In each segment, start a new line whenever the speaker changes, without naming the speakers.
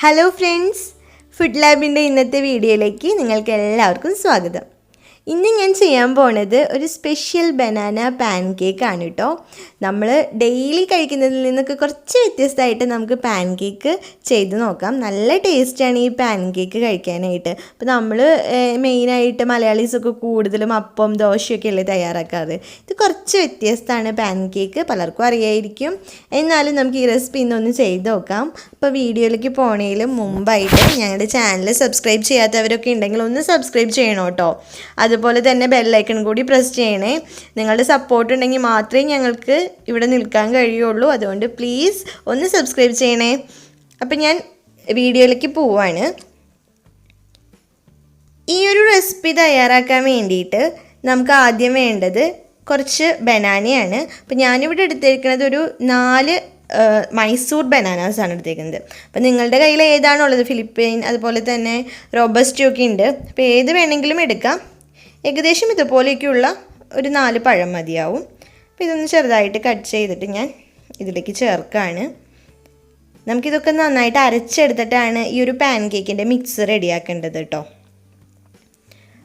Hello friends, food ലാബിൻ്റെ ഇന്നത്തെ വീഡിയോയിലേക്ക് നിങ്ങൾക്ക് എല്ലാവർക്കും സ്വാഗതം. ഇന്ന് ഞാൻ ചെയ്യാൻ പോണത് ഒരു സ്പെഷ്യൽ ബനാന പാൻ കേക്ക് ആണ് കേട്ടോ. നമ്മൾ ഡെയിലി കഴിക്കുന്നതിൽ നിന്നൊക്കെ കുറച്ച് വ്യത്യസ്തമായിട്ട് നമുക്ക് പാൻ കേക്ക് ചെയ്ത് നോക്കാം. നല്ല ടേസ്റ്റാണ് ഈ പാൻ കേക്ക് കഴിക്കാനായിട്ട്. അപ്പോൾ നമ്മൾ മെയിനായിട്ട് മലയാളീസൊക്കെ കൂടുതലും അപ്പം ദോശയൊക്കെ അല്ലേ തയ്യാറാക്കാറ്. ഇത് കുറച്ച് വ്യത്യസ്തമാണ് പാൻ കേക്ക്, പലർക്കും അറിയായിരിക്കും. എന്നാലും നമുക്ക് ഈ റെസിപ്പി ഇന്നൊന്ന് ചെയ്ത് നോക്കാം. അപ്പോൾ വീഡിയോയിലേക്ക് പോണേലും മുമ്പായിട്ട് ഞങ്ങളുടെ ചാനൽ സബ്സ്ക്രൈബ് ചെയ്യാത്തവരൊക്കെ ഉണ്ടെങ്കിൽ ഒന്ന് സബ്സ്ക്രൈബ് ചെയ്യണം കേട്ടോ. അതുപോലെ തന്നെ ബെല്ലൈക്കൺ കൂടി പ്രസ് ചെയ്യണേ. നിങ്ങളുടെ സപ്പോർട്ട് ഉണ്ടെങ്കിൽ മാത്രമേ ഞങ്ങൾക്ക് ഇവിടെ നിൽക്കാൻ കഴിയുള്ളൂ. അതുകൊണ്ട് പ്ലീസ് ഒന്ന് സബ്സ്ക്രൈബ് ചെയ്യണേ. അപ്പം ഞാൻ വീഡിയോയിലേക്ക് പോവാണ്. ഈ ഒരു റെസിപ്പി തയ്യാറാക്കാൻ വേണ്ടിയിട്ട് നമുക്ക് ആദ്യം വേണ്ടത് കുറച്ച് ബനാനയാണ്. അപ്പം ഞാനിവിടെ എടുത്തിരിക്കുന്നത് ഒരു 4 മൈസൂർ ബനാനാസാണ് എടുത്തേക്കുന്നത്. അപ്പം നിങ്ങളുടെ കയ്യിൽ ഏതാണുള്ളത്, ഫിലിപ്പൈൻ അതുപോലെ തന്നെ റോബസ്റ്റോ ഒക്കെ ഉണ്ട്. അപ്പോൾ ഏത് വേണമെങ്കിലും എടുക്കാം. ഏകദേശം ഇതുപോലെയൊക്കെയുള്ള ഒരു 4 പഴം മതിയാവും. അപ്പോൾ ഇതൊന്ന് ചെറുതായിട്ട് കട്ട് ചെയ്തിട്ട് ഞാൻ ഇതിലേക്ക് ചേർക്കുകയാണ്. നമുക്കിതൊക്കെ നന്നായിട്ട് അരച്ചെടുത്തിട്ടാണ് ഈ ഒരു പാൻ കേക്കിൻ്റെ മിക്സ് റെഡിയാക്കേണ്ടത് കേട്ടോ.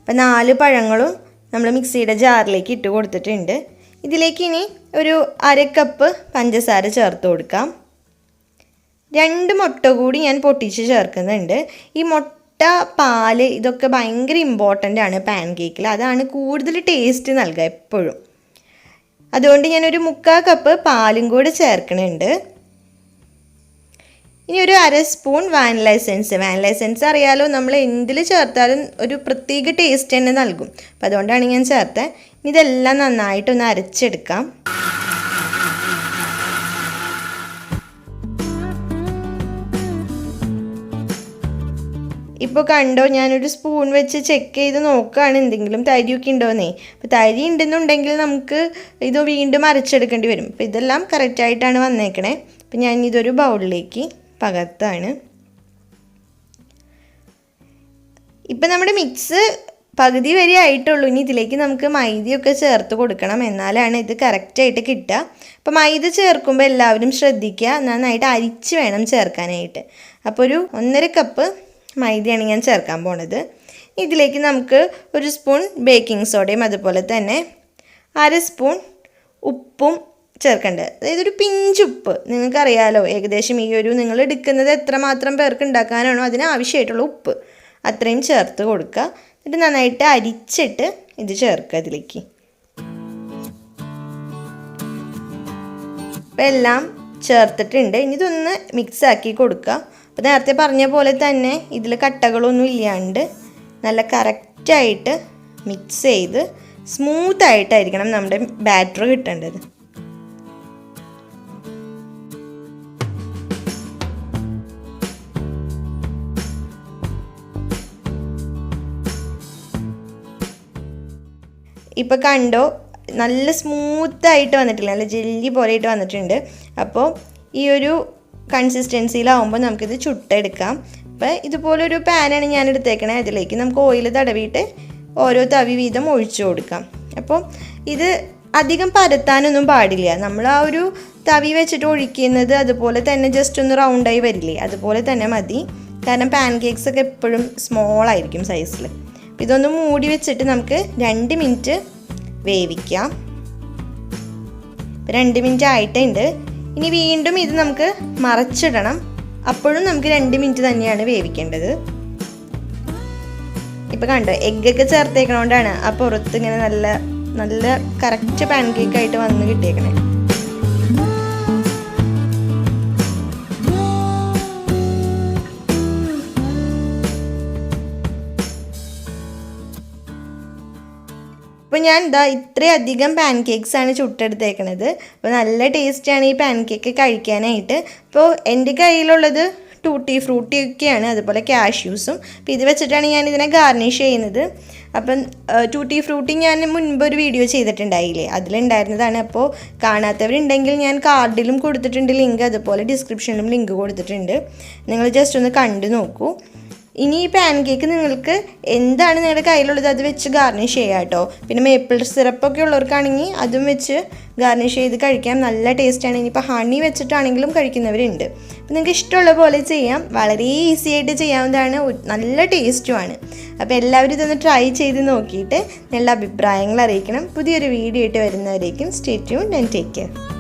അപ്പോൾ 4 പഴങ്ങളും നമ്മൾ മിക്സിയുടെ ജാറിലേക്ക് ഇട്ട് കൊടുത്തിട്ടുണ്ട്. ഇതിലേക്ക് ഇനി ഒരു 1/2 കപ്പ് പഞ്ചസാര ചേർത്ത് കൊടുക്കാം. 2 മുട്ട കൂടി ഞാൻ പൊട്ടിച്ച് ചേർക്കുന്നുണ്ട്. ഈ മുട്ട, പാല് ഇതൊക്കെ ഭയങ്കര ഇമ്പോർട്ടൻ്റ് ആണ് പാൻ കേക്കിൽ. അതാണ് കൂടുതൽ ടേസ്റ്റ് നൽകുക എപ്പോഴും. അതുകൊണ്ട് ഞാനൊരു 3/4 കപ്പ് പാലും കൂടി ചേർക്കുന്നുണ്ട്. ഇനി ഒരു 1/2 സ്പൂൺ വാനില എസൻസ് അറിയാലോ, നമ്മൾ എന്തിൽ ചേർത്താലും ഒരു പ്രത്യേക ടേസ്റ്റ് തന്നെ നൽകും. അപ്പോൾ അതുകൊണ്ടാണ് ഞാൻ ചേർത്തത്. ഇതെല്ലാം നന്നായിട്ടൊന്ന് അരച്ചെടുക്കാം. ഇപ്പോൾ കണ്ടോ, ഞാനൊരു സ്പൂൺ വെച്ച് ചെക്ക് ചെയ്ത് നോക്കുകയാണ് എന്തെങ്കിലും തരിയൊക്കെ ഉണ്ടോയെന്നേ. അപ്പോൾ തരി ഉണ്ടെന്നുണ്ടെങ്കിൽ നമുക്ക് ഇത് വീണ്ടും അരച്ചെടുക്കേണ്ടി വരും. അപ്പോൾ ഇതെല്ലാം കറക്റ്റായിട്ടാണ് വന്നേക്കണേ. അപ്പോൾ ഞാൻ ഇതൊരു ബൗളിലേക്ക് പകർത്താണ്. ഇപ്പം നമ്മുടെ മിക്സ് പകുതി വരെ ആയിട്ടുള്ളൂ. ഇനി ഇതിലേക്ക് നമുക്ക് മൈദയൊക്കെ ചേർത്ത് കൊടുക്കണം, എന്നാലാണ് ഇത് കറക്റ്റായിട്ട് കിട്ടുക. അപ്പോൾ മൈദ ചേർക്കുമ്പോൾ എല്ലാവരും ശ്രദ്ധിക്കുക, നന്നായിട്ട് അരിച്ച് വേണം ചേർക്കാനായിട്ട്. അപ്പോൾ ഒരു 1.5 കപ്പ് മൈദയാണ് ഞാൻ ചേർക്കാൻ പോണത്. ഇതിലേക്ക് നമുക്ക് ഒരു സ്പൂൺ ബേക്കിംഗ് സോഡയും അതുപോലെ തന്നെ 1/2 സ്പൂൺ ഉപ്പും ചേർക്കേണ്ടത്. അതായത് ഒരു പിഞ്ചുപ്പ്. നിങ്ങൾക്കറിയാലോ ഏകദേശം ഈ ഒരു നിങ്ങൾ എടുക്കുന്നത് എത്രമാത്രം പേർക്ക് ഉണ്ടാക്കാനാണോ അതിനാവശ്യമായിട്ടുള്ള ഉപ്പ് അത്രയും ചേർത്ത് കൊടുക്കുക. എന്നിട്ട് നന്നായിട്ട് അരിച്ചിട്ട് ഇത് ചേർക്കുക ഇതിലേക്ക്. അപ്പം എല്ലാം ചേർത്തിട്ടുണ്ട്. ഇനി ഇതൊന്ന് മിക്സാക്കി കൊടുക്കുക. അപ്പോൾ നേരത്തെ പറഞ്ഞ പോലെ തന്നെ ഇതിൽ കട്ടകളൊന്നും ഇല്ലാണ്ട് നല്ല കറക്റ്റായിട്ട് മിക്സ് ചെയ്ത് സ്മൂത്തായിട്ടായിരിക്കണം നമ്മുടെ ബാറ്റർ കിട്ടേണ്ടത്. ഇപ്പോൾ കണ്ടോ, നല്ല സ്മൂത്തായിട്ട് വന്നിട്ടില്ല, നല്ല ജെല്ലി പോലെയായിട്ട് വന്നിട്ടുണ്ട്. അപ്പോൾ ഈ ഒരു കൺസിസ്റ്റൻസിയിലാവുമ്പോൾ നമുക്കിത് ചുട്ടെടുക്കാം. അപ്പോൾ ഇതുപോലൊരു പാനാണ് ഞാൻ എടുത്തേക്കണേ. അതിലേക്ക് നമുക്ക് ഓയിൽ തടവിയിട്ട് ഓരോ തവി വീതം ഒഴിച്ചു കൊടുക്കാം. അപ്പോൾ ഇത് അധികം പരത്താനൊന്നും പാടില്ല. നമ്മൾ ആ ഒരു തവി വെച്ചിട്ട് ഒഴിക്കുന്നത് അതുപോലെ തന്നെ ജസ്റ്റ് ഒന്ന് റൗണ്ടായി വരില്ലേ, അതുപോലെ തന്നെ മതി. കാരണം പാൻ കേക്ക്സ് ഒക്കെ എപ്പോഴും സ്മോൾ ആയിരിക്കും സൈസിൽ. ഇതൊന്ന് മൂടി വെച്ചിട്ട് നമുക്ക് 2 മിനിറ്റ് വേവിക്കാം. 2 മിനിറ്റ് ആയിട്ടുണ്ട്. ഇനി വീണ്ടും ഇത് നമുക്ക് മറച്ചിടണം. അപ്പോഴും നമുക്ക് 2 മിനിറ്റ് തന്നെയാണ് വേവിക്കേണ്ടത്. ഇപ്പം കണ്ടോ, എഗ്ഗൊക്കെ ചേർത്തേക്കണോണ്ടാണ് ആ പുറത്ത് ഇങ്ങനെ നല്ല നല്ല കറക്റ്റ് പാൻ കേക്കായിട്ട് വന്ന് കിട്ടിയേക്കണേ. അപ്പോൾ ഞാൻ ഇത്രയധികം പാൻ കേക്ക്സാണ് ചുട്ടെടുത്തേക്കണത്. അപ്പോൾ നല്ല ടേസ്റ്റാണ് ഈ പാൻ കേക്ക് കഴിക്കാനായിട്ട്. അപ്പോൾ എൻ്റെ കയ്യിലുള്ളത് ടൂട്ടി ഫ്രൂട്ടി ഒക്കെയാണ്, അതുപോലെ കാഷ്യൂസും. അപ്പോൾ ഇത് വെച്ചിട്ടാണ് ഞാൻ ഇതിനെ ഗാർണിഷ് ചെയ്യുന്നത്. അപ്പം ടൂട്ടി ഫ്രൂട്ടി ഞാൻ മുൻപൊരു വീഡിയോ ചെയ്തിട്ടുണ്ടായില്ലേ, അതിലുണ്ടായിരുന്നതാണ്. അപ്പോൾ കാണാത്തവരുണ്ടെങ്കിൽ ഞാൻ കാർഡിലും കൊടുത്തിട്ടുണ്ട് ലിങ്ക്, അതുപോലെ ഡിസ്ക്രിപ്ഷനിലും ലിങ്ക് കൊടുത്തിട്ടുണ്ട്. നിങ്ങൾ ജസ്റ്റ് ഒന്ന് കണ്ടു നോക്കൂ. ഇനി ഈ പാൻ കേക്ക് നിങ്ങൾക്ക് എന്താണ് നിങ്ങളുടെ കയ്യിലുള്ളത് അത് വെച്ച് ഗാർണിഷ് ചെയ്യാം കേട്ടോ. പിന്നെ മേപ്പിൾ സിറപ്പൊക്കെ ഉള്ളവർക്കാണെങ്കിൽ അതും വെച്ച് ഗാർണിഷ് ചെയ്ത് കഴിക്കാം, നല്ല ടേസ്റ്റാണ്. ഇനിയിപ്പോൾ ഹണി വെച്ചിട്ടാണെങ്കിലും കഴിക്കുന്നവരുണ്ട്. അപ്പോൾ നിങ്ങൾക്ക് ഇഷ്ടമുള്ള പോലെ ചെയ്യാം, വളരെ ഈസി ആയിട്ട് ചെയ്യാവുന്നതാണ്, നല്ല ടേസ്റ്റുമാണ്. അപ്പോൾ എല്ലാവരും ഇതൊന്ന് ട്രൈ ചെയ്ത് നോക്കിയിട്ട് നിങ്ങളുടെ അഭിപ്രായങ്ങൾ അറിയിക്കണം. പുതിയൊരു വീഡിയോ ആയിട്ട് വരുന്നവരേക്കും stay tuned and take care.